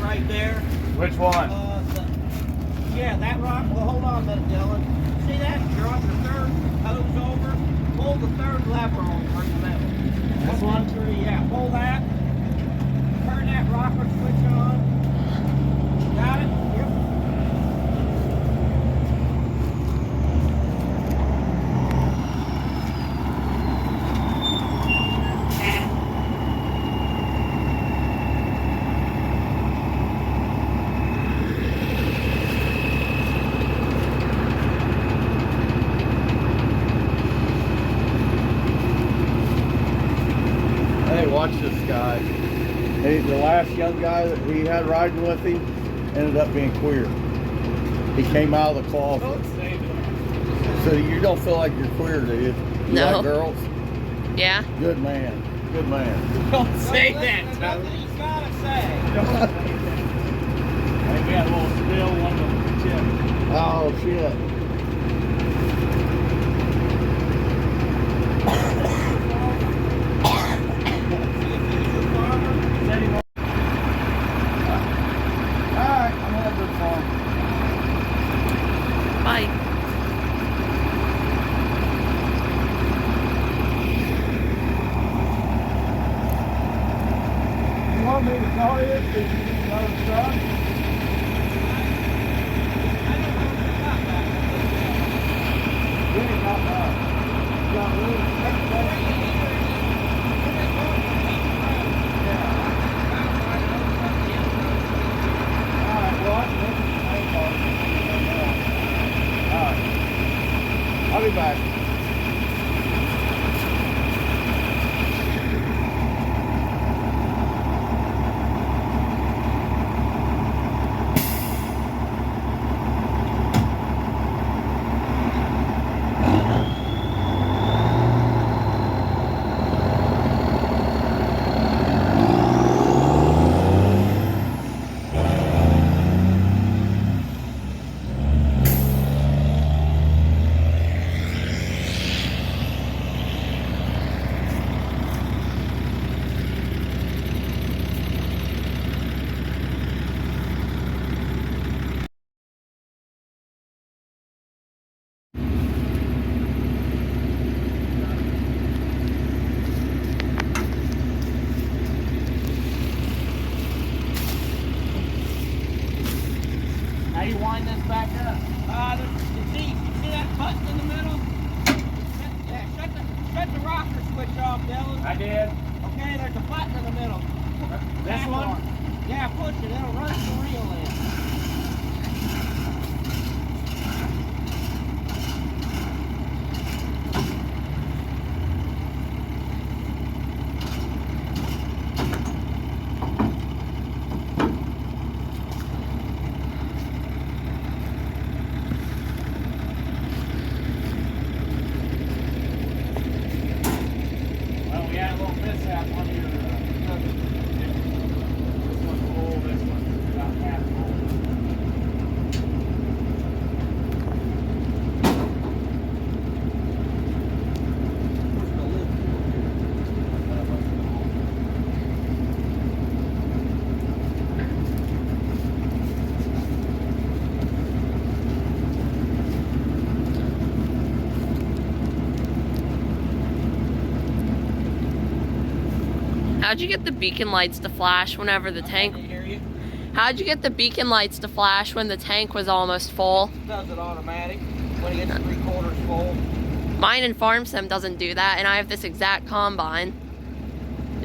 right there. Which one? Yeah, that rock. Well, hold on a minute, Dylan. See that? You're on the third hose over. Pull the third lever over in the middle. This one? Yeah, pull that. Turn that rocker switch on. Got it? Yep. Hey, watch this guy. Hey, the last young guy that he had riding with him ended up being queer. He came out of the closet. Don't say that. So you don't feel like you're queer, do you? You No. like girls? Yeah. Good man. Good man. Don't say Don't that, listen to Tony. nothing he's gotta say. Don't say that. Hey, we had a little spill on the chip. Oh, shit. Said he won't. Alright, I'm gonna have good fun. Bye. You want me to call you? Did you need another truck? You ain't got that. You got room. Alright, well, I can look at the main part. Alright. I'll be back. How you wind this back up? See that button in the middle? Shut the rocker switch off, Dylan. I did. Okay, there's a button in the middle. This Back one? on. Yeah, push it. It'll run the reel in. Well, we had a little mishap on your. This one's full. This one's about half full. How'd you get the beacon lights to flash whenever the tank... I hear you. How'd you get the beacon lights to flash when the tank was almost full? Does it automatic when it gets 3/4 full. Mine in Farm Sim doesn't do that, and I have this exact combine.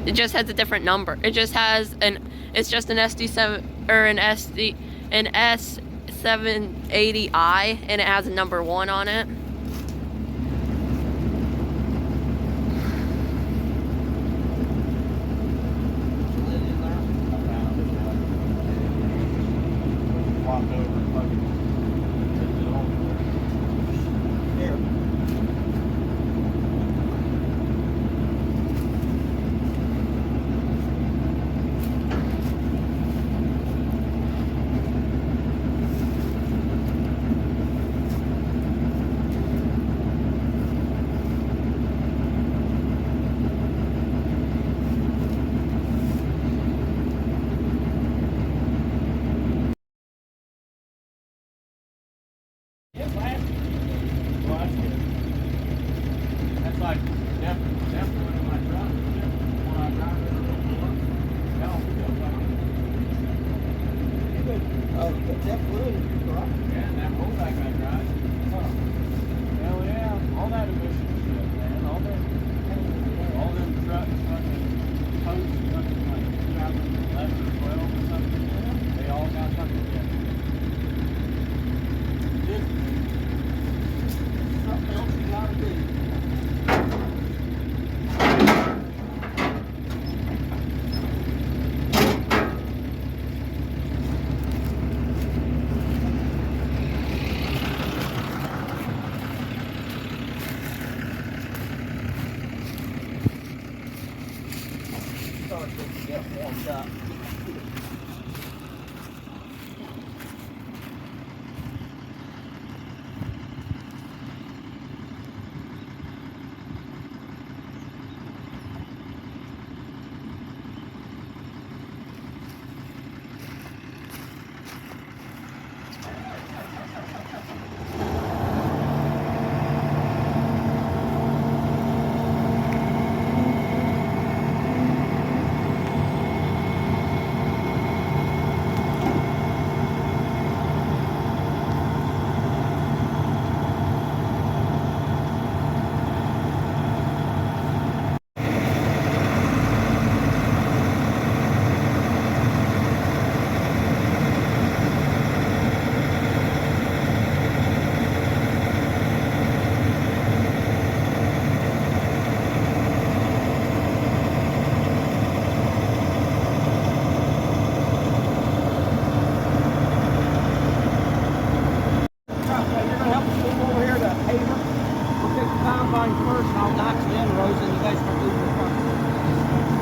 It just has a different number. It just has an... It's just an SD7... Or an S780i, and it has a number 1 on it. Lid in there. I found it. Flopped over and fucking tipped it over. Here. like depth limit my truck, when I drive it before, hell, Oh, that blue in your truck? yeah, and that rollback I drive. Hell yeah, all that emission shit, man. All them trucks fucking posts fucking like 2011 or 12 or something. They all got fucking Something else you gotta do. Start to get warmed up. You're gonna help us move over here to Haver. We'll take the combine first, and I'll knock you in, Rose, and you guys can move your truck.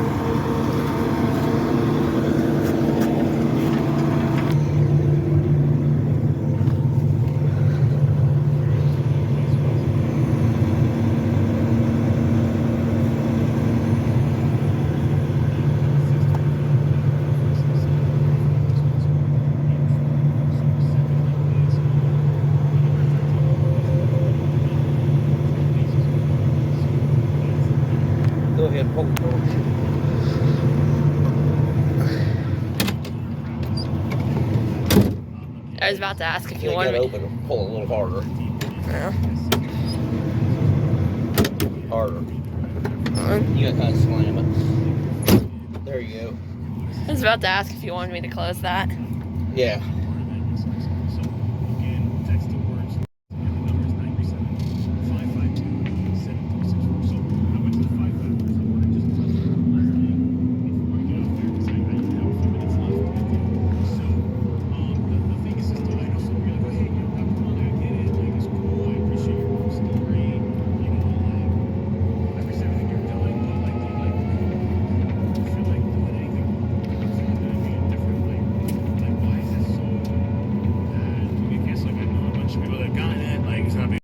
Go ahead, pull the door. I was about to ask if you They wanted got me. open and pull a little harder. Yeah. Harder. You gotta kind of slam it. There you go. I was about to ask if you wanted me to close that. Yeah.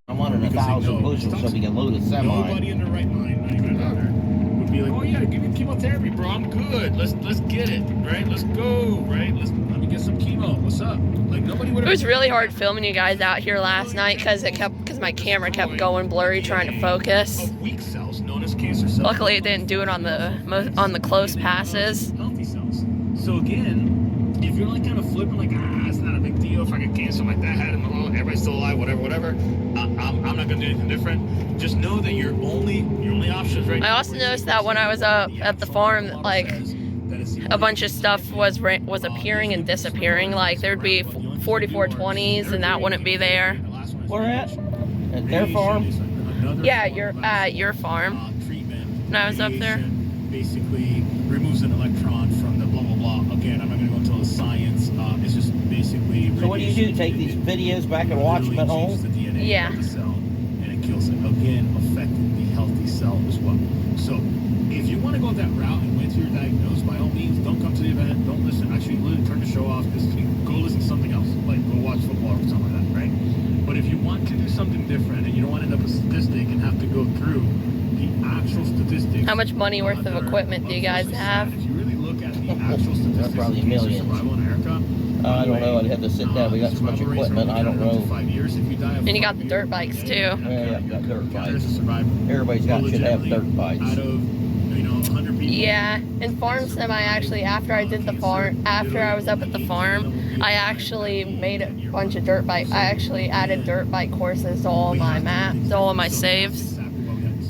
I'm running 1,000 bushels so we can load a semi. Nobody in their right mind, not even out there, would be like, oh yeah, give me chemotherapy, bro. I'm good. Let's get it, right? Let's go, right? Let me get some chemo. What's up? Like nobody would. It was really hard filming you guys out here last night because my camera kept going blurry trying to focus. Of weak cells known as cancer cells. Luckily, it didn't do it on the close passes. Healthy cells. So again, if you're like kind of flipping, like it's not a big deal if I get cancer like that, had it, everybody's still alive, whatever. I'm not gonna do anything different. Just know that your only options right now. I also noticed that when I was up at the farm, like a bunch of stuff was appearing and disappearing. Like there'd be 4420s and that wouldn't be there. Where at? At their farm? Yeah, your farm. When I was up there. Basically removes an electron from the blah blah blah. Again, I'm not gonna go into the science. It's just basically. So what do you do? Take these videos back and watch them at home? Yeah. The cell, and it kills it. Again, affecting the healthy cell as well. So if you want to go that route and wait till you're diagnosed, by all means, don't come to the event. Don't listen. Actually, literally turn the show off. Just go listen to something else. Like go watch football or something like that, right? But if you want to do something different and you don't want to end up a statistic and have to go through the actual statistics. How much money worth of equipment do you guys have? If you really look at the actual statistics Probably of millions. survival in America, I don't know. I'd have to sit down. We got so much equipment. I don't know. 5 years if you die of And you got the dirt bikes too. Yeah, I've got dirt There's bikes. a survivor. Everybody's should have dirt bikes. Out of 100 people. Yeah, in farm sim, I actually, after I was up at the farm, I actually made a bunch of dirt bike. I actually added dirt bike courses to all my maps, to all my saves,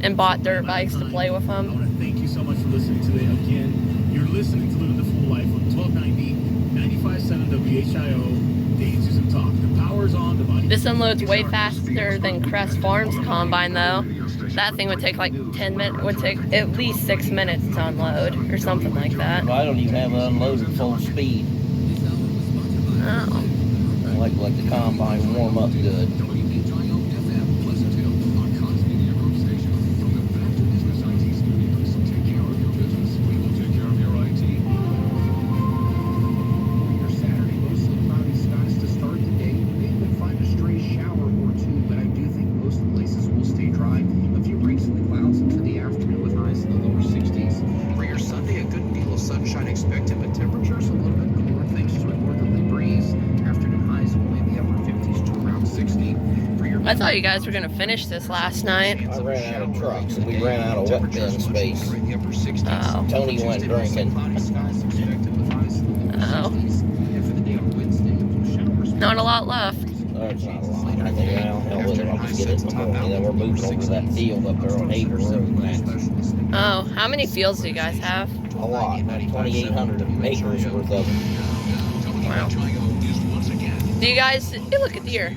and bought dirt bikes to play with I them. want to thank you so much for listening to it. Again, you're listening to Living the Full Life on 1290, 95.7 WHIO, Danes Use and Talk. The power's on, the body. This unloads way faster than Crest Farms combine though. That thing would take like 10 minutes, would take at least 6 minutes to unload or something like that. I don't even have it unloaded full speed. Oh. I like the combine warm up good. I thought you guys were gonna finish this last night. I ran out of trucks and we ran out of wet bin space. Oh. Tony went drinking. Oh. Not a lot left. That's not a lot. I think, well, hell with it. I'll just get it in the morning. Then we're moving over to that field up there on Haver Road. Oh, how many fields do you guys have? A lot. 2,800 acres worth of it. Wow. Do you guys, hey, look at deer.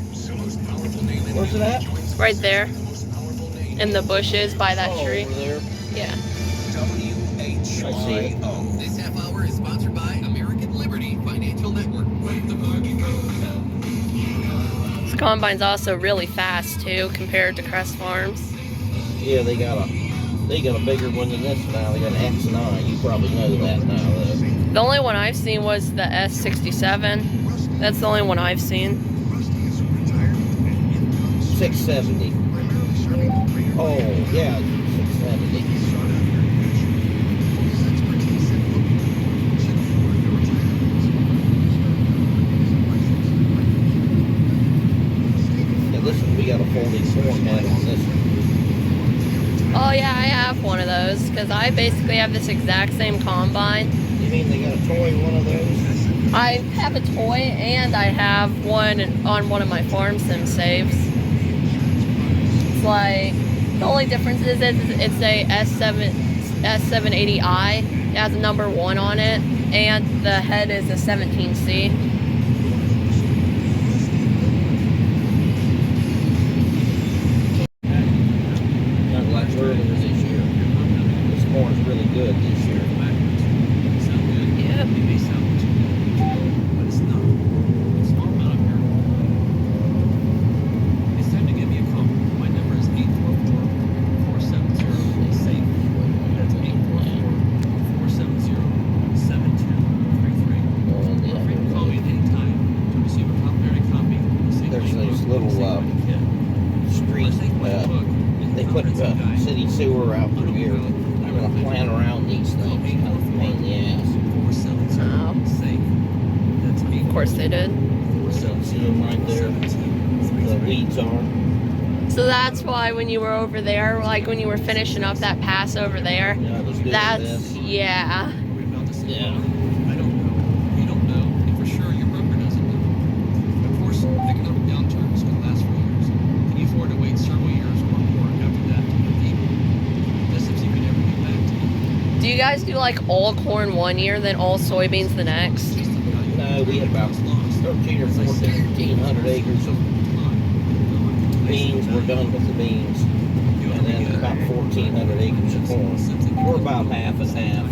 Where's it at? Right there. In the bushes by that tree. Over there. Yeah. I see it. This half hour is sponsored by American Liberty Financial Network. This combine's also really fast too compared to Crest Farms. Yeah, they got a bigger one than this now. They got an X9. You probably know that now, though. The only one I've seen was the S780. That's the only one I've seen. 670. Oh, yeah, 670. Yeah, this one, we got a folding corn head on this one. Oh yeah, I have one of those because I basically have this exact same combine. You mean they got a toy one of those? I have a toy and I have one on one of my farm sim saves. It's like, the only difference is it's a S780i. It has a number 1 on it, and the head is a 17C. Not like earlier this year. This corn's really good this year. Yep. There's these little street, they put city sewer out through here. I'm gonna plan around these things. Kind of a pain in the ass. Oh. Of course they did. See them right there? The weeds are. So that's why when you were over there, like when you were finishing up that pass over there, Yeah, let's do that's, this. yeah. Yeah. I don't know. You don't know, and for sure your broker doesn't know. Of course, economic downturns can last for years. Can you afford to wait several years or more after that to compete? Just if you could ever get back to it. Do you guys do like all corn one year, then all soybeans the next? No, we had about 13 or 1400 acres of beans. We're done with the beans. And then about 1,400 acres of corn. We're about half and half.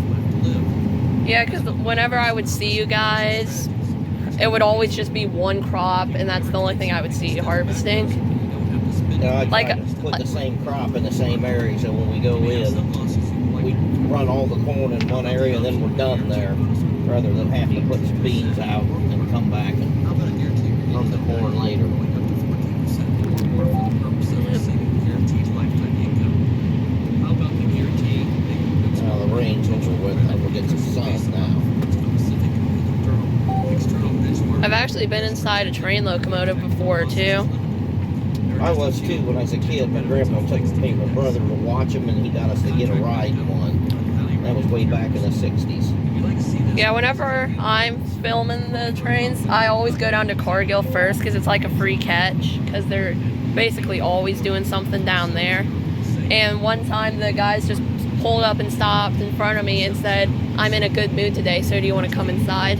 Yeah, because whenever I would see you guys, it would always just be one crop, and that's the only thing I would see you harvesting. I Like try to put the same crop in the same area, so when we go in, we run all the corn in one area, and then we're done there, rather than have to put some beans out and come back and run the corn later. Now the rain's over with, and we'll get some sun now. External benchmark actually been inside a train locomotive before too. I was too when I was a kid. My grandpa took me and my brother to watch him, and he got us to get a ride in one. That was way back in the 60s. Yeah, whenever I'm filming the trains, I always go down to Cargill first because it's like a free catch because they're basically always doing something down there. And one time the guys just pulled up and stopped in front of me and said, "I'm in a good mood today, so do you want to come inside?"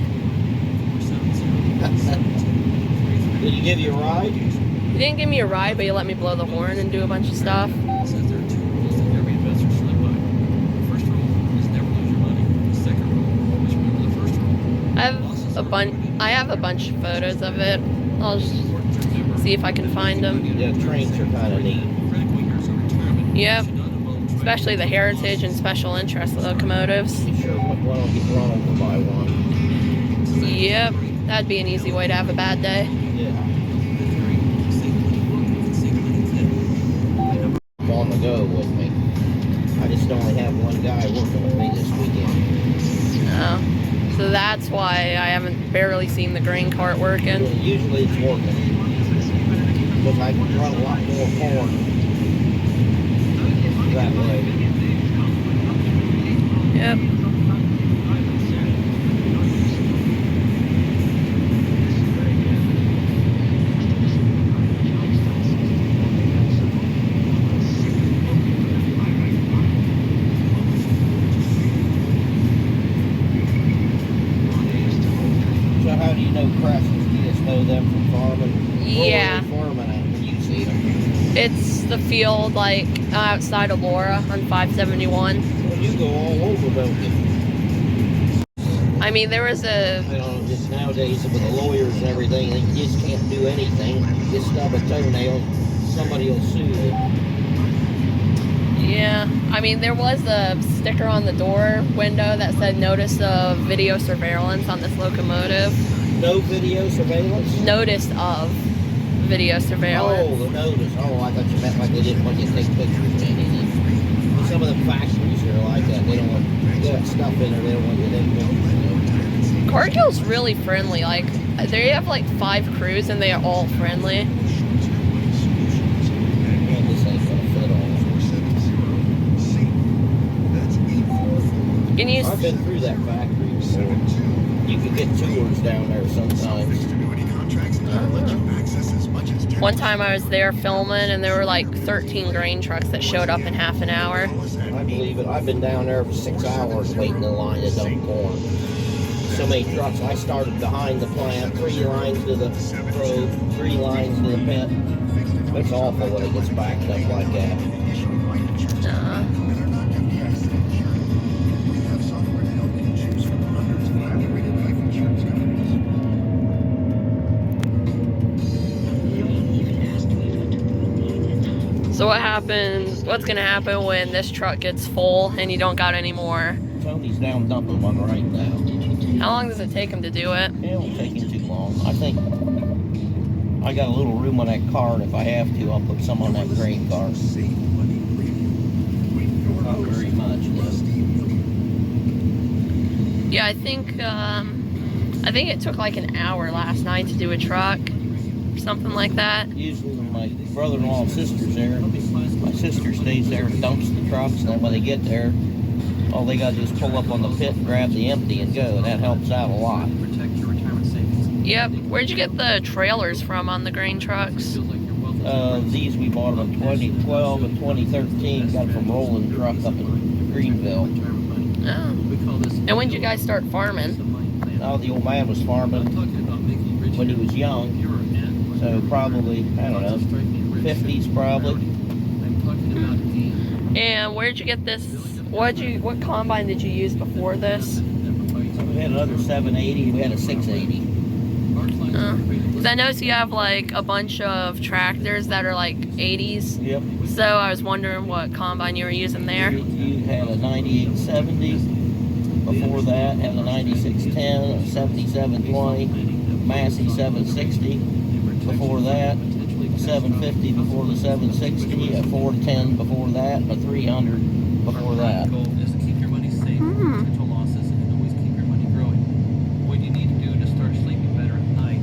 Did he give you a ride? He didn't give me a ride, but he let me blow the horn and do a bunch of stuff. I have a bunch of photos of it. I'll just see if I can find them. Yeah, trains are kind of neat. Yep. Especially the heritage and special interest locomotives. You sure won't get run over by one. Yep. That'd be an easy way to have a bad day. Yeah. On the go with me. I just only have one guy working with me this weekend. Oh. So that's why I haven't barely seen the grain cart working. Well, usually it's working. Because I can run a lot more corn that way. Yep. So how do you know Crescents? You just know them from farming? Yeah. Where are they farming at when you see them? It's the field like outside of Laura on 571. Well, you go all over, don't you? I mean, there was a... You know, just nowadays with the lawyers and everything, they just can't do anything. Just stub a toenail, somebody will sue you. Yeah. I mean, there was a sticker on the door window that said notice of video surveillance on this locomotive. No video surveillance? Notice of video surveillance. Oh, the notice. Oh, I thought you meant like they didn't want you to take pictures of anything. Some of the factories are like that. They don't want that stuff in there. They don't want you to take pictures. Cargill's really friendly. Like, they have like 5 crews and they are all friendly. Man, this ain't gonna fit on. Can you... I've been through that factory before. You can get tours down there sometimes. One time I was there filming and there were like 13 grain trucks that showed up in half an hour. I believe it. I've been down there for 6 hours waiting in line to dump corn. So many trucks. I started behind the plant, 3 lines to the road, 3 lines to the pit. It's awful when it gets backed up like that. So what's gonna happen when this truck gets full and you don't got any more? Tony's down dumping one right now. How long does it take him to do it? It won't take him too long. I think I got a little room on that car, and if I have to, I'll put some on that grain car. Not very much, though. Yeah, I think it took like an hour last night to do a truck, or something like that. Usually when my brother-in-law and sister's there, my sister stays there and dumps the trucks, and then when they get there, all they gotta do is pull up on the pit and grab the empty and go, and that helps out a lot. Yep. Where'd you get the trailers from on the grain trucks? These we bought them in 2012 and 2013. Got them from Rolling Truck up in Greenville. Oh. And when did you guys start farming? Oh, the old man was farming when he was young. So probably, I don't know, 50s probably. And where'd you get this? What combine did you use before this? We had another 780. We had a 680. Because I noticed you have like a bunch of tractors that are like 80s. Yep. So I was wondering what combine you were using there. You had a 9870. Before that, had a 9610, a 7720, Massey 760. Before that, a 750 before the 760, a 410 before that, and a 300 before that. Goal is to keep your money safe from potential losses and always keep your money growing. What you need to do to start sleeping better at night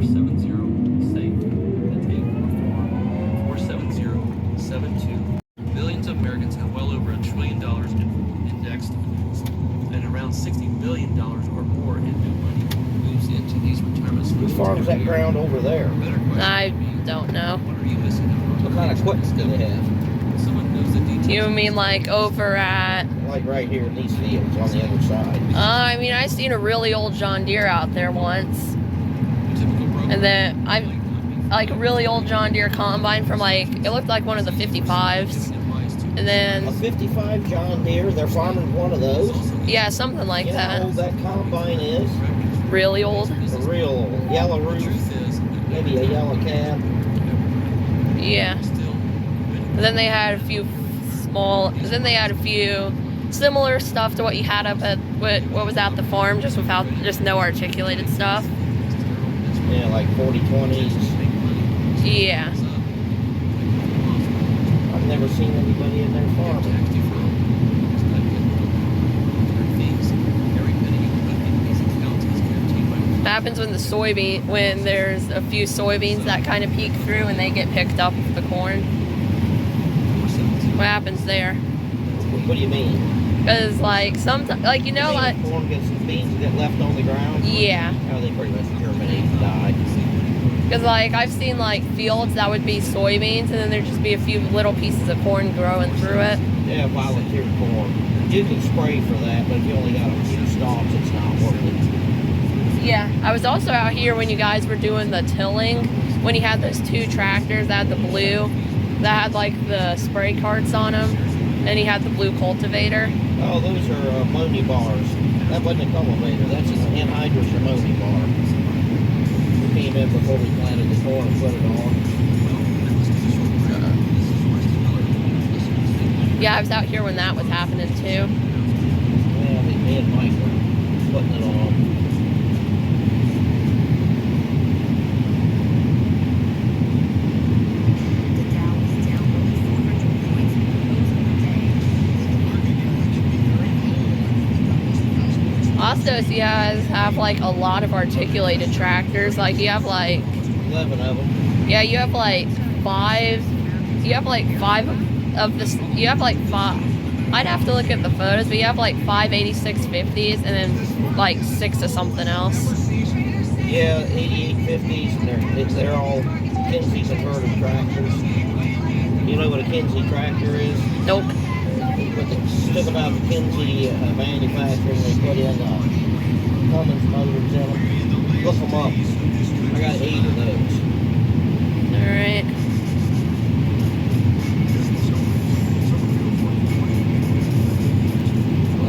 470 safe to take Part4. 47072. Millions of Americans have well over $1 trillion in indexed funds, and around $60 billion or more in new money moves into these retirement Who solutions. farms that ground over there? I don't know. What are you missing out What on? kind of equipment do they have? Someone knows the details. You mean like over at? Like right here in these fields on the other side. I mean, I seen a really old John Deere out there once, Typical broker. and then like a really old John Deere combine from like it looked like one of the 55s, and A then 55 John Deere, they're farming one of those. yeah, something like You know how old that. that combine is? Really old. A real old. Yellow roof, maybe a yellow cab. Yeah. And then they had a few similar stuff to what you had up at what was at the farm, just no articulated stuff. Yeah, like 4020s. Yeah. I've never seen anybody in there farming. Happens when there's a few soybeans that kind of peek through and they get picked up with the corn. What happens there? What do you mean? Because like like you know like corn gets beans get left on the ground. yeah. How they pretty much germinate and die. Because like I've seen like fields that would be soybeans and then there'd just be a few little pieces of corn growing through it. Yeah, volunteer corn. You can spray for that, but if you only got a few stalks, it's not worth it. Yeah, I was also out here when you guys were doing the tilling, when you had those two tractors that had the blue, that had like the spray carts on them, and he had the blue cultivator. Oh, those are ammonia bars. That wasn't a cultivator, that's an anhydrous ammonia bar. We came in before we planted the corn and put it on. Yeah, I was out here when that was happening too. Yeah, I think me and Mike were putting it on. Also, so you guys have like a lot of articulated tractors. Like you have like 11 of them. yeah, you have like five. You have like five of this. You have like five. I'd have to look at the photos, but you have like 5 8650s and then like 6 of something else. Yeah, 8850s, and they're all Kinsey converted tractors. You know what a Kinsey tractor is? Nope. But they took about the Kinsey manufacturing, they put in Cummins motors in them. Look them up. I got 8 of those. Alright.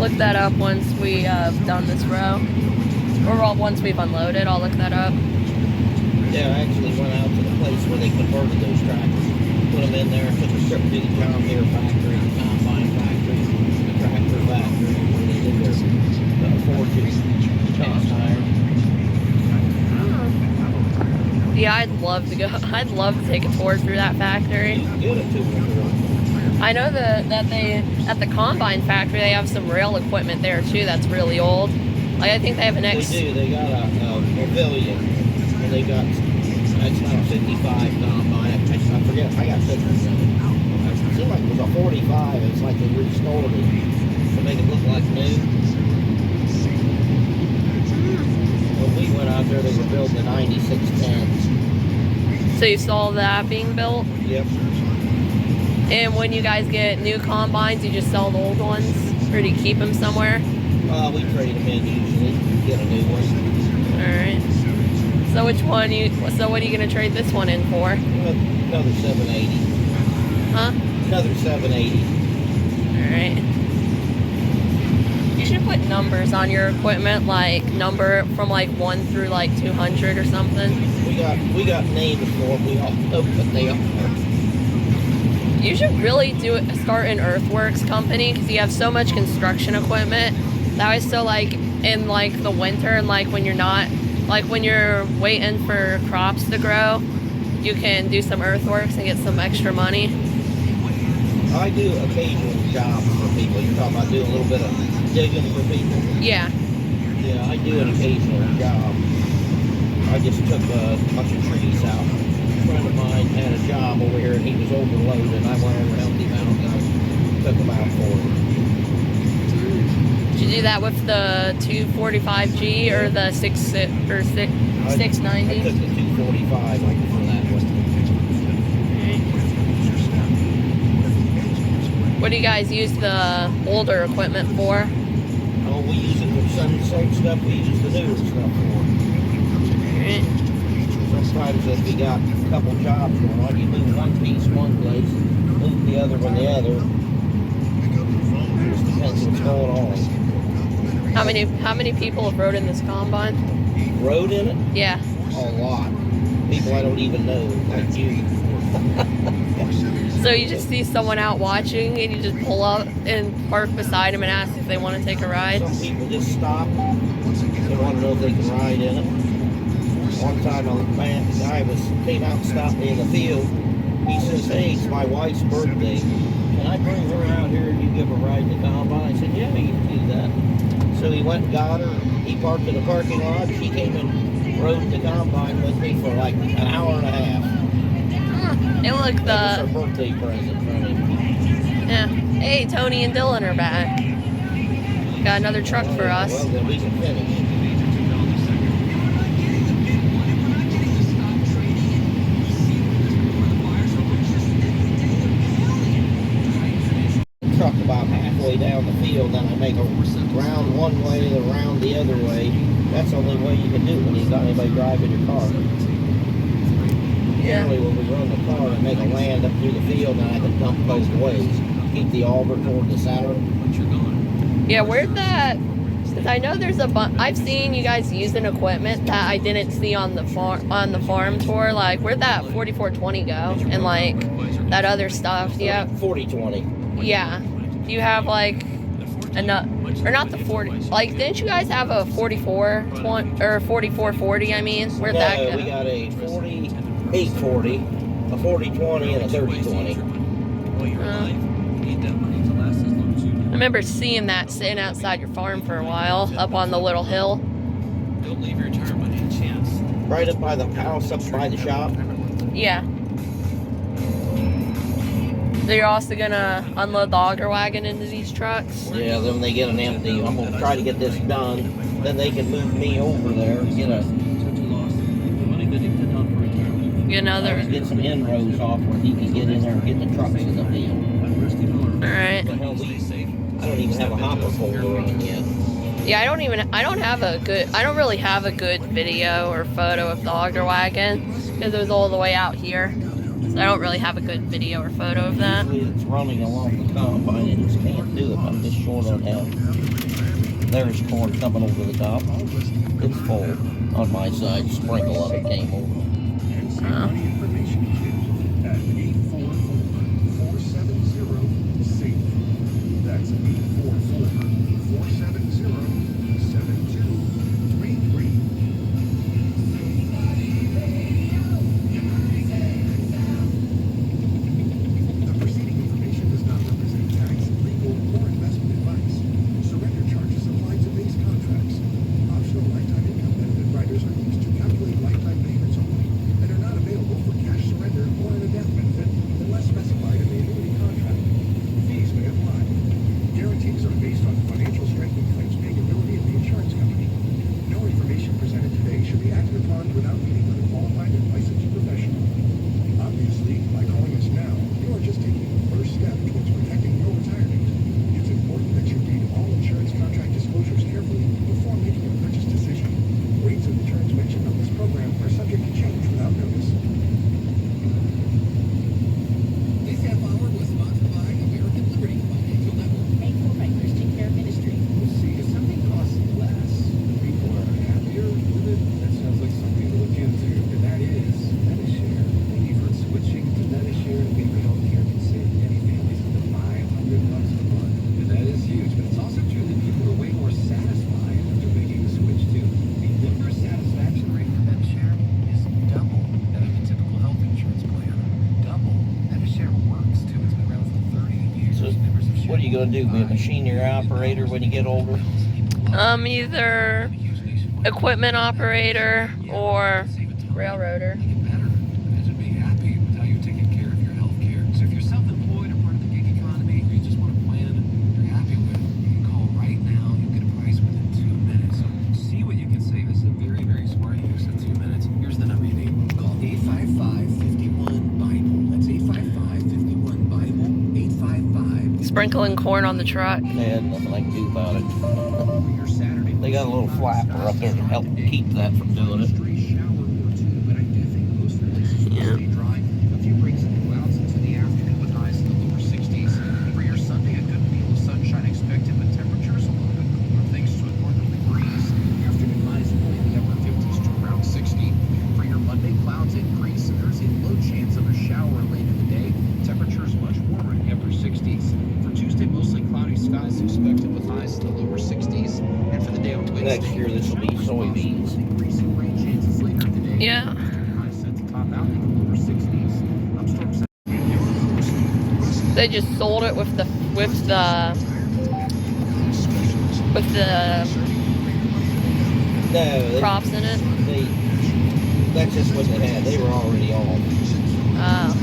Look that up once we done this row. Or once we've unloaded, I'll look that up. Yeah, I actually went out to the place where they converted those tractors. Put them in there, took a trip to the John Deere factory, the combine factory, the tractor factory, where they did their forges, cast iron. Yeah, I'd love to go. I'd love to take a tour through that factory. Get it to them. I know that they at the combine factory they have some rail equipment there too. That's really old. Like I think they have an They X. do. They got a pavilion, and they got, that's not a 55 combine. I forget. I got pictures of it. It seemed like it was a 45. It's like they restored it to make it look like new. When we went out there, they were building the 9610s. So you saw that being built. Yep. And when you guys get new combines, you just sell the old ones, or do you keep them somewhere? We trade them in usually. Get a new one. All right. So which one So what are you gonna trade this one in for? Another 780. Huh? Another 780. All right. You should put numbers on your equipment, like number from like 1 through like 200 or something. We got names for them. We all know what they are. You should really start an earthworks company because you have so much construction equipment. That way, so like in like the winter and like when you're not, like when you're waiting for crops to grow, you can do some earthworks and get some extra money. I do occasional jobs for people. You're talking about doing a little bit of digging for people? Yeah. Yeah, I do an occasional job. I just took a bunch of trees out. A friend of mine had a job over here and he was overloaded. And I went over and helped him out and I took him out for him. Did you do that with the 245G or the 690? I took the 245 for that one. What do you guys use the older equipment for? Oh, we use it for some same stuff we use the newer stuff for. Sometimes if you got a couple jobs going on, you move one piece one place, move the other one the other. It just depends what's going on. How many people have rode in this combine? Rode in it? Yeah. A lot. People I don't even know, like you. So you just see someone out watching and you just pull up and park beside them and ask if they want to take a ride? Some people just stop. They want to know if they can ride in it. One time a guy came out and stopped me in the field. He says, "Hey, it's my wife's birthday. Can I bring her out here and you give her a ride in the combine?" I said, "Yeah, you can do that." So he went and got her. He parked in the parking lot. She came and rode the combine with me for like an hour and a half. It looked That was her birthday present from him. Yeah. Hey, Tony and Dylan are back. Got another truck for us. Well, then we can finish. Truck about halfway down the field, then I make a round one way, the round the other way. That's the only way you can do it when you got anybody driving your car. Yeah. Generally, when we run the car and make a land up through the field, then I can dump both ways. Keep the auger toward the center. Yeah, where'd that? Because I know there's a bunch. I've seen you guys using equipment that I didn't see on the farm tour. Like, where'd that 4420 go? And like that other stuff. Yeah. 4020. Yeah. Do you have like enough, or not the 40? Like, didn't you guys have a 4420 or 4440? I mean, where'd that go? We got a 4840, a 4020, and a 3020. I remember seeing that sitting outside your farm for a while, up on the little hill. Don't leave your term on any chance. Right up by the house, up by the shop. Yeah. So you're also gonna unload the auger wagon into these trucks? Yeah, then when they get an empty, I'm gonna try to get this done. Then they can move me over there and get Another. get some inroads off where he can get in there and get the trucks in the field. Alright. The hell, I don't even have a hopper folder on yet. Yeah, I don't really have a good video or photo of the auger wagon because it was all the way out here. So I don't really have a good video or photo of that. Usually it's running along the combine and just can't do it. I'm just short on help. There's corn coming over the top. It's full on my side. Sprinkle of it came over. That's 844-470-7233. The preceding information does not represent tax, legal, or investment advice. Surrender charges apply to base contracts. Optional lifetime income benefit riders are used to calculate lifetime payments only and are not available for cash surrender or in a death benefit unless specified in the annuity contract. Fees may apply. Guarantees are based on financial strength and claims paying ability of the insurance company. No information presented today should be acted upon without meeting with a qualified and licensed professional. Obviously, by calling us now, you are just taking the first step towards protecting your retirement. It's important that you read all insurance contract disclosures carefully before making a purchase decision. Rates and returns mentioned on this program are subject to change without notice. This half hour was sponsored by American Liberty Financial Network. Paid for by Christian Care Ministry. We'll see, if something costs less, people are happier with it. That sounds like something to look into. And that is MediShare. Thank you for switching to MediShare. Maybe healthcare can save many families up to $500 a month. And that is huge. But it's also true that people are way more satisfied after making the switch too. The member satisfaction rate for MediShare is double that of a typical health insurance plan. Double. MediShare works too. It's been around for 30 years. So, Members have what are you shared gonna do? Be a machinery operator when you get older? Either equipment operator or railroader. Make it better. Imagine being happy with how you're taking care of your health care. So if you're self-employed or part of the gig economy, or you just want a plan you're happy with, you can call right now. You'll get a price within 2 minutes. So see what you can save. This is a very, very smart use of 2 minutes. Here's the number you need. Call 855-51-BIBLE. That's 855-51-BIBLE. 855. Sprinkling corn on the truck. They had nothing I can do about it. For your Saturday. They got a little flapper up there to help keep that from doing it. Shower or two, but I do think most releases will stay dry. A few breaks in the clouds into the afternoon with highs in the lower 60s. For your Sunday, a good deal of sunshine expected, but temperatures a little bit cooler thanks to a northerly breeze. Afternoon highs will be in the upper 50s to around 60. For your Monday, clouds increase, and there's a low chance of a shower late in the day. Temperatures much warmer in the upper 60s. For Tuesday, mostly cloudy skies expected with highs in the lower 60s. And for the day on Wednesday, Next year, this will be soybeans. increasing rain chances later in the day. Yeah. Highs set to top out in the lower 60s. Upstorms. They just sold it with the No, they, crops in it. that's just what they had. They were already on. Oh.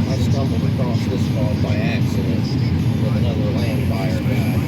I stumbled across this farm by accident with another land buyer guy.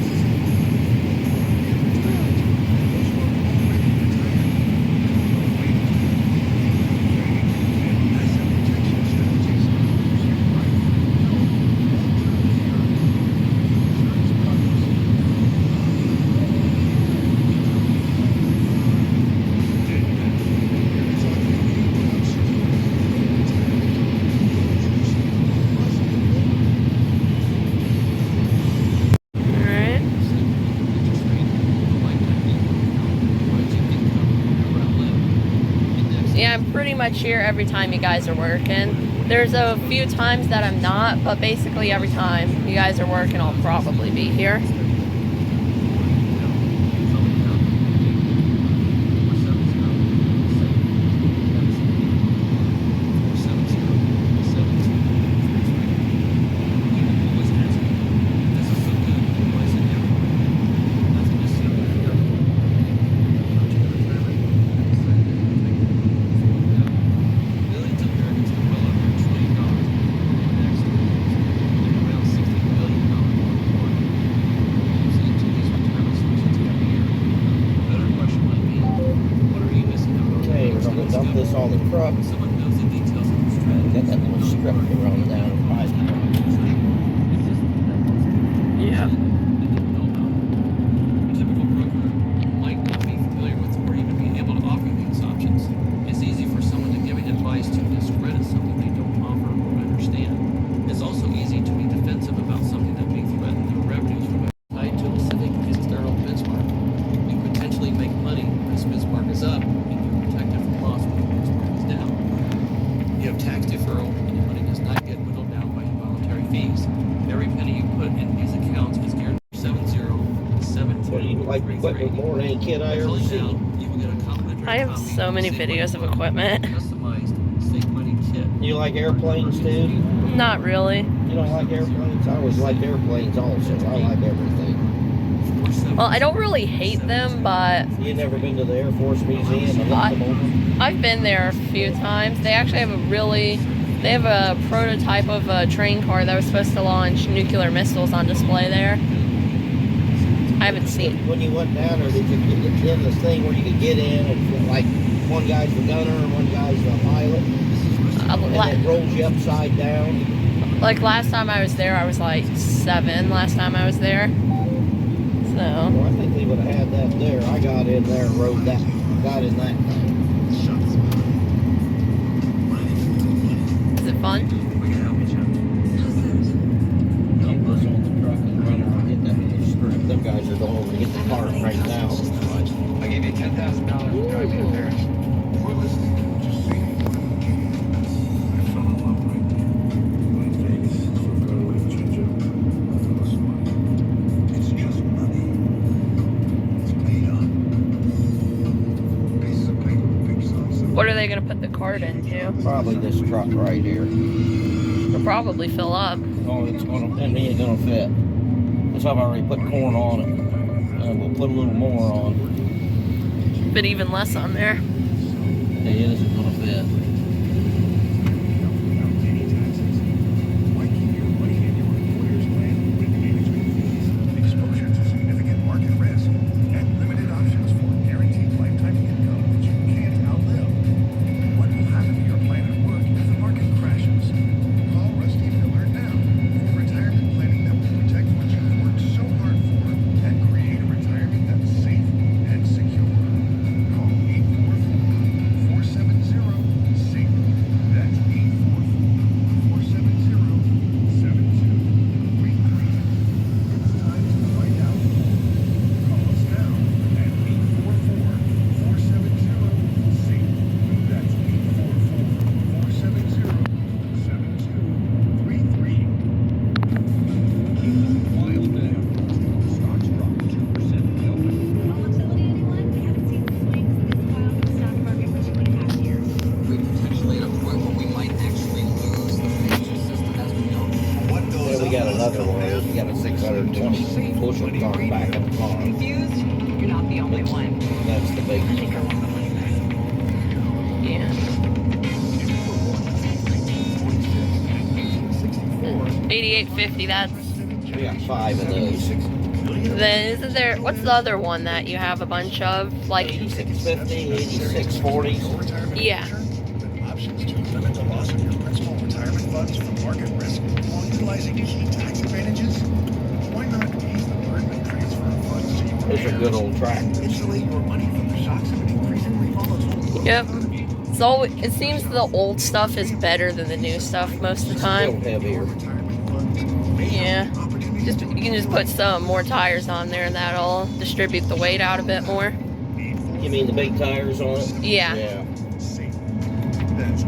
Alright. Yeah, I'm pretty much here every time you guys are working. There's a few times that I'm not, but basically every time you guys are working, I'll probably be here. Okay, we're gonna dump this on the truck. Got that little strip to run down by the truck. Yeah. A typical broker might not be familiar with or even be able to offer these options. It's easy for someone to give advice to discredit something they don't offer or understand. It's also easy to be defensive about something that may threaten their revenues from a tied to a specific external benchmark. You potentially make money when this benchmark is up, and you're protected from loss when the benchmark is down. You have tax deferral, and your money does not get whittled down by involuntary fees. Every penny you put in these accounts is geared 70 Well, you like equipment more than any kid I ever seen. I have so many videos of equipment. Customized Save Money kit. You like airplanes too? Not really. You don't like airplanes? I always like airplanes also. I like everything. Well, I don't really hate them, but You never been to the Air Force Museum and looked them over? I've been there a few times. They actually have they have a prototype of a train car that was supposed to launch nuclear missiles on display there. I haven't seen. When you went down there, did you get in this thing where you could get in and like one guy's the gunner and one guy's the pilot? And it rolls you upside down? Like last time I was there, I was like 7 last time I was there. So, Well, I think they would have had that there. I got in there and rode that, got in that thing. is it fun? Dump this on the truck and run around and get that little strip. Them guys are going over to get the part right now. I gave you $10,000 to drive me to Paris. It's just money. It's made up. Pieces of paper, big size. What are they gonna put the cart into? Probably this truck right here. It'll probably fill up. Oh, it's gonna, and it ain't gonna fit. That's why I've already put corn on it. We'll put a little more on. But even less on there. It isn't gonna fit. Why keep your money in your employer's plan with management fees, exposure to significant market risk, and limited options for guaranteed lifetime income that you can't outlive? What will happen to your plan at work if the market crashes? Call Rusty Miller now for retirement planning that will protect what you've worked so hard for and create a retirement that's safe and secure. Call 844-470-SAFE. That's 844-470-7233. It's time to find out. Call us now at 844-470-SAFE. That's 844-470-7233. Wild day. Stocks dropped 2% in the open. Volatility, anyone? We haven't seen the swings this wild in the stock market for 2.5 years. We potentially at a point where we might actually lose the financial system as we know it. What goes Then we got another one. We got a 620 bushel car back in the farm. Confused? You're not the only one. That's the big I think I one. want the money back. Yeah. 8850, that's. We got 5 of those. Then isn't there, what's the other one that you have a bunch of? Like, 8650, 8640. yeah. Options to limit the loss of your principal retirement funds from market risk while utilizing key tax advantages. Why not ease the burden of transfer of funds to your Those are good old tractors. Insulate your money from the shocks of an increasingly volatile Yep. So it seems the old stuff is better than the new stuff most of the Still time. heavier. Yeah. Just you can just put some more tires on there and that'll distribute the weight out a bit more. You mean the big tires on it? Yeah. Yeah. That's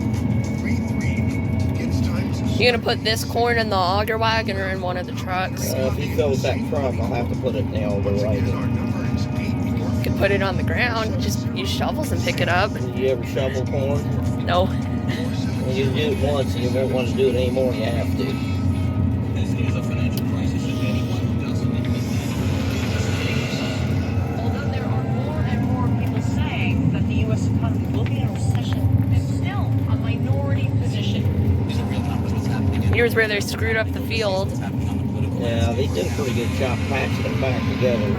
844-470-7233. It's time to You're gonna put this corn in the auger wagon or in one of the trucks. If he fills that truck, I'll have to put it in the elbow right our in. number is You can put it on the ground. Just use shovels and pick it up. Did you ever shovel corn? No. Well, you do it once and you won't want to do it anymore. You have to. This is a financial crisis, and anyone who doesn't admit Although there are more and more people saying that the U.S. economy will be in a recession, it's still a minority position. these are real numbers. What's happening in Here's where they screwed up the field. what's happening on the political Yeah, they did a pretty good job patching them back together.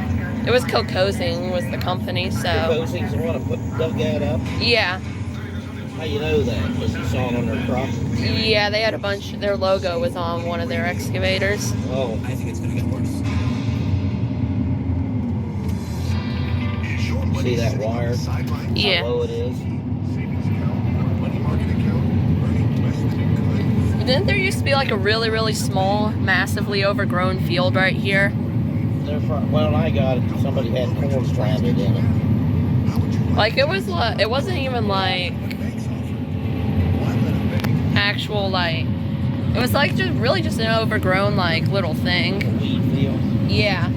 It was Cocosing was the company, so Posing's the one that dug that up. yeah. How you know that? Because you saw it on their truck. Yeah, they had a bunch, their logo was on one of their excavators. Oh, I think it's going to get worse. see that wire? Yeah. How low it is. savings account or money market account earning less than it could. Didn't there used to be like a really, really small, massively overgrown field right here? Well, I got it. Somebody had corn planted in it. Like it was like, it wasn't even like actual like, it was like just really just an overgrown like little A thing. weed field. Yeah.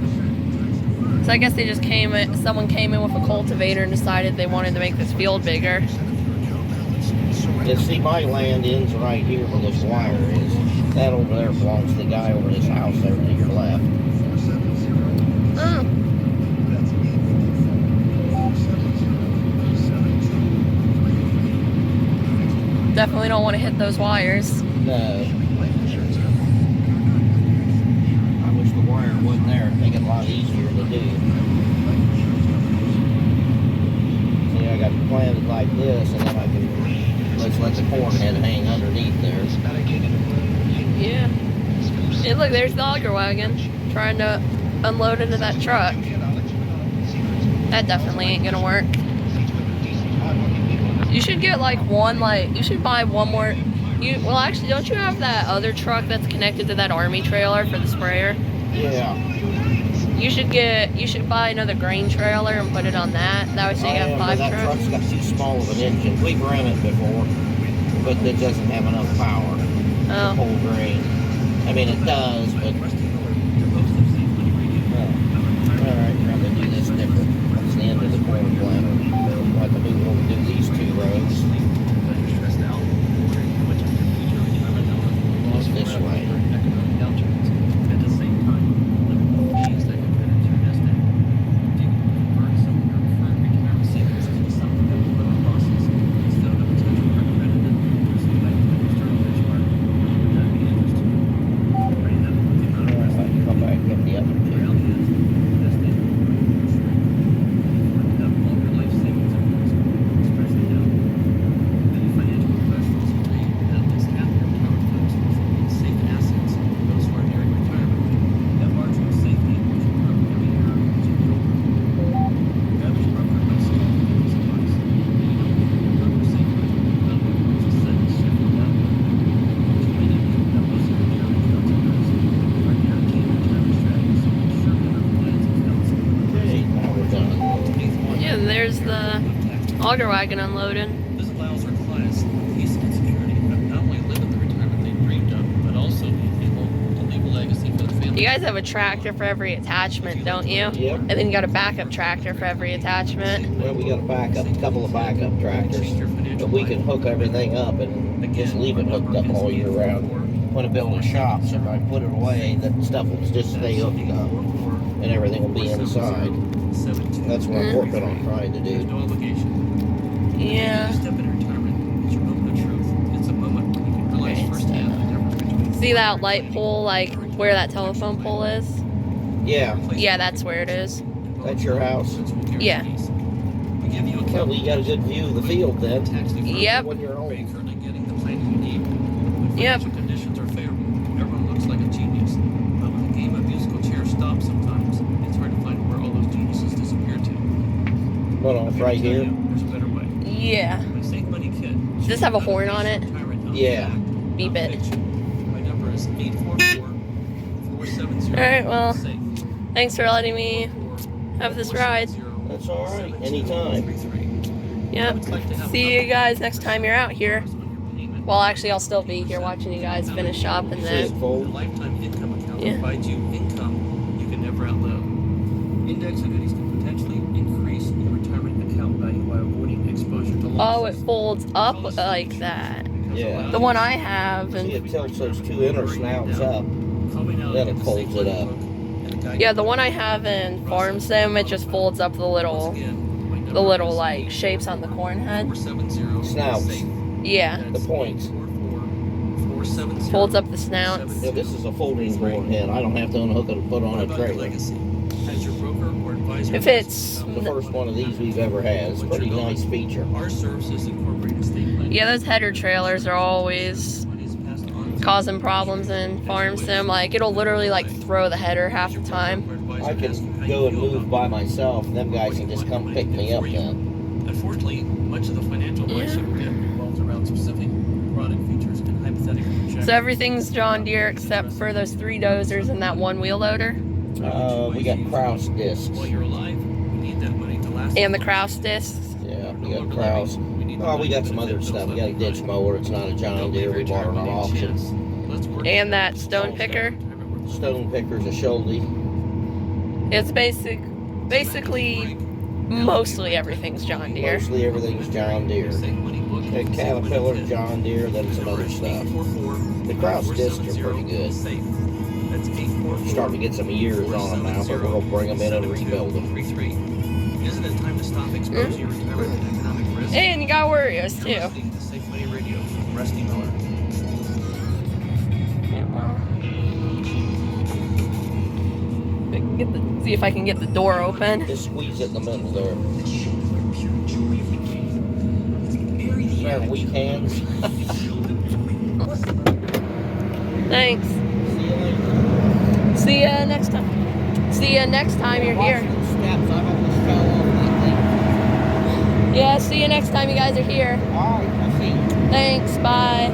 So I guess they just came in, someone came in with a cultivator and decided they wanted to make this field bigger. You see, my land ends right here where this wire is. That over there belongs to the guy over his house over to your left. Oh. Definitely don't want to hit those wires. No. I wish the wire wasn't there. It'd make it a lot easier to do. See, I got it planted like this, and then I can let's let the corn head hang underneath there. Yeah. And look, there's the auger wagon trying to unload into that truck. That definitely ain't gonna work. You should get like one, like, you should buy one more. Well, actually, don't you have that other truck that's connected to that army trailer for the sprayer? Yeah. You should buy another grain trailer and put it on that. That way so you have But 5 that trucks. truck's got too small of an engine. We've run it before, but it doesn't have enough power to Oh. pull grain. I mean, it does, but... All right, trying to do this different. That's the end of the corn planter. We'll have to do these 2 rows. This way. There's the auger wagon unloading. This allows our clients peace and security of not only living the retirement they dreamed of, but also being able to leave a legacy for their family. You guys have a tractor for every attachment, don't you? Yep. And then you got a backup tractor for every attachment. Well, we got a couple of backup tractors, but we can hook everything up and just leave it hooked up all year round. When I build a shop, so if I put it away, that stuff will just stay hooked up, and everything will be inside. That's what I'm working on trying to There's do. no obligation. Yeah. You step into retirement. It's your moment of truth. It's a moment when you can realize firsthand the difference between See that light pole, like where that telephone pole is? Yeah, Yeah, that's where it is. that's your house. Yeah. We give you a Well, you got a good view of the field then. Yep. When you're Are you home. currently getting the planning you need? When Yep. financial conditions are favorable, everyone looks like a genius. But when the game of musical chairs stops sometimes, it's hard to find where all those geniuses disappear to. But on I'm right here to tell here. you, there's a better way. Yeah. My Save Money Kit. Does this have a horn on it? Yeah. Beep it. My number is 844-470. Alright, well, SAFE. thanks for letting me have this ride. That's all right. Anytime. Yep. See you guys next time you're out here. Well, actually, I'll still be here watching you guys finish up and See it then. The fold. lifetime income account Yeah. provides you income you can never outlive. Index annuities can potentially increase your retirement account value while avoiding exposure to Oh, it losses. folds up like that. Yeah. The one I have, See, and it tilts those two inner snouts up. Then it folds it up. yeah, the one I have in Farm Sim, it just folds up the little like shapes on the corn head. Snouts. Yeah, The points. folds up the snouts. Yeah, this is a folding board head. I don't have to unhook it and put on a trailer. If it's The first one of these we've ever had. It's a pretty nice feature. Our services incorporate estate planning. yeah, those header trailers are always causing problems in Farm Sim. Like it'll literally like throw the header half the time. I can go and move by myself, and them guys can just come pick me up then. Unfortunately, much of the financial advice you get revolves around specific product features and hypothetical projections. So everything's John Deere except for those 3 dozers and that 1 wheel loader We got Kraus discs. While you're alive, we need that money to last. and the Kraus discs. Yeah, we got Kraus. Oh, we got some other stuff. We got a ditch mower. It's not a John Deere. We bought it on auction. And that stone picker. Stone picker's a Schulte. It's basically mostly everything's John Deere. Mostly everything's John Deere. A Caterpillar, John Deere, then some other stuff. The Kraus discs are pretty good. Starting to get some years on them now, but we'll bring them in and rebuild them. Isn't it time to stop exposing your retirement to economic risk? And you got Warriors too. Listening to Safe Money Radio from Rusty Miller. See if I can get the door open. Just squeeze it in the middle there. Smell weak hands. Thanks. See you later. See ya next time. See ya next time you're here. Watch those steps. I've almost fell off that Yeah, see you next time you guys are here. thing. All right, I'll see you. Thanks, bye.